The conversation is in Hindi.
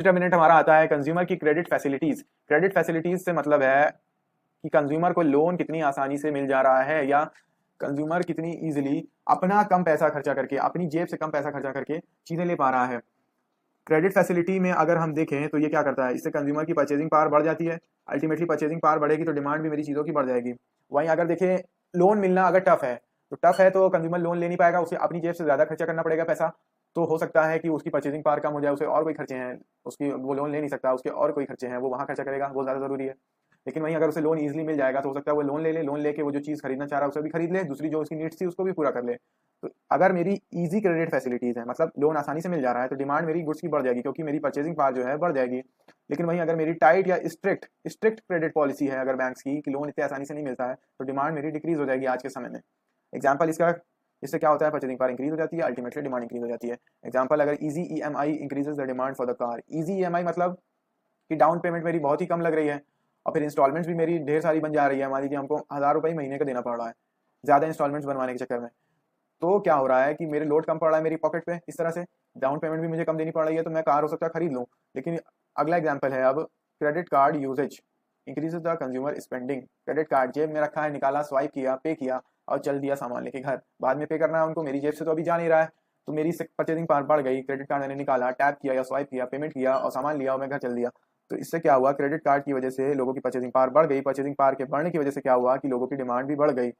डिटर्मिनेंट हमारा आता है कंज्यूमर की क्रेडिट फैसिलिटीज। क्रेडिट फैसिलिटीज से मतलब है कि कंज्यूमर को लोन कितनी आसानी से मिल जा रहा है या कंज्यूमर कितनी इजीली अपना कम पैसा खर्चा करके, अपनी जेब से कम पैसा खर्चा करके चीजें ले पा रहा है। क्रेडिट फैसिलिटी में अगर हम देखें तो ये क्या करता है, इससे कंज्यूमर की परचेजिंग पावर बढ़ जाती है। अल्टीमेटली परचेजिंग पावर बढ़ेगी तो डिमांड भी मेरी चीज़ों की बढ़ जाएगी। वहीं अगर देखें लोन मिलना अगर टफ है तो कंज्यूमर लोन ले नहीं पाएगा, उसे अपनी जेब से ज़्यादा खर्चा करना पड़ेगा पैसा। तो हो सकता है कि उसकी परचेजिंग पावर कम हो जाए, उसे और कोई खर्चे हैं, उसकी वो लोन ले नहीं सकता, उसके और कोई खर्चे हैं, वो वहाँ खर्चा करेगा, वो ज़्यादा ज़रूरी है। लेकिन वहीं अगर उसे लोन ईजिली मिल जाएगा तो हो सकता है वो लोन ले ले, लोन लेके वो जो चीज़ खरीदना चाह रहा है उसे भी खरीद ले, दूसरी जो उसकी नीड्स थी उसको भी पूरा कर ले। तो अगर मेरी इजी क्रेडिट फैसिलिटीज है, मतलब लोन आसानी से मिल जा रहा है, तो डिमांड मेरी गुड्स की बढ़ जाएगी क्योंकि मेरी परचेजिंग पावर जो है बढ़ जाएगी। लेकिन वहीं अगर मेरी टाइट या स्ट्रिक्ट क्रेडिट पॉलिसी है अगर बैंक्स की कि लोन इतने आसानी से नहीं मिलता है, तो डिमांड मेरी डिक्रीज हो जाएगी आज के समय में। एग्जाम्पल इसका, इससे क्या होता है, परचेजिंग पावर इंक्रीज हो जाती है, अल्टीमेटली डिमांड इंक्रीज हो जाती है। एग्जाम्पल, अगर easy EMI increases the demand for the car. Easy EMI मतलब कि डाउन पेमेंट मेरी बहुत ही कम लग रही है और फिर इंस्टॉलमेंट्स भी मेरी ढेर सारी बन जा रही है। मान लीजिए हमको 1000 रुपये महीने का देना पड़ रहा है ज़्यादा इंस्टॉलमेंट्स बनवाने के चक्कर में। तो क्या हो रहा है कि मेरे लोड कम पड़ रहा है मेरी पॉकेट पे, इस तरह से डाउन पेमेंट भी मुझे कम देनी पड़ रही है, तो मैं कार हो सकता है खरीद लूँ। लेकिन अगला एग्जाम्पल है अब, credit card usage increases the consumer spending. Credit card जेब में रखा है, निकाला, स्वाइप किया, पे किया और चल दिया सामान लेके घर। बाद में पे करना है उनको, मेरी जेब से तो अभी जा नहीं रहा है, तो मेरी परचेजिंग पावर बढ़ गई। क्रेडिट कार्ड मैंने निकाला, टैप किया या स्वाइप किया, पेमेंट किया और सामान लिया और मैं घर चल दिया। तो इससे क्या हुआ, क्रेडिट कार्ड की वजह से लोगों की परचेजिंग पावर बढ़ गई। परचेजिंग पावर के बढ़ने की वजह से क्या हुआ कि लोगों की डिमांड भी बढ़ गई।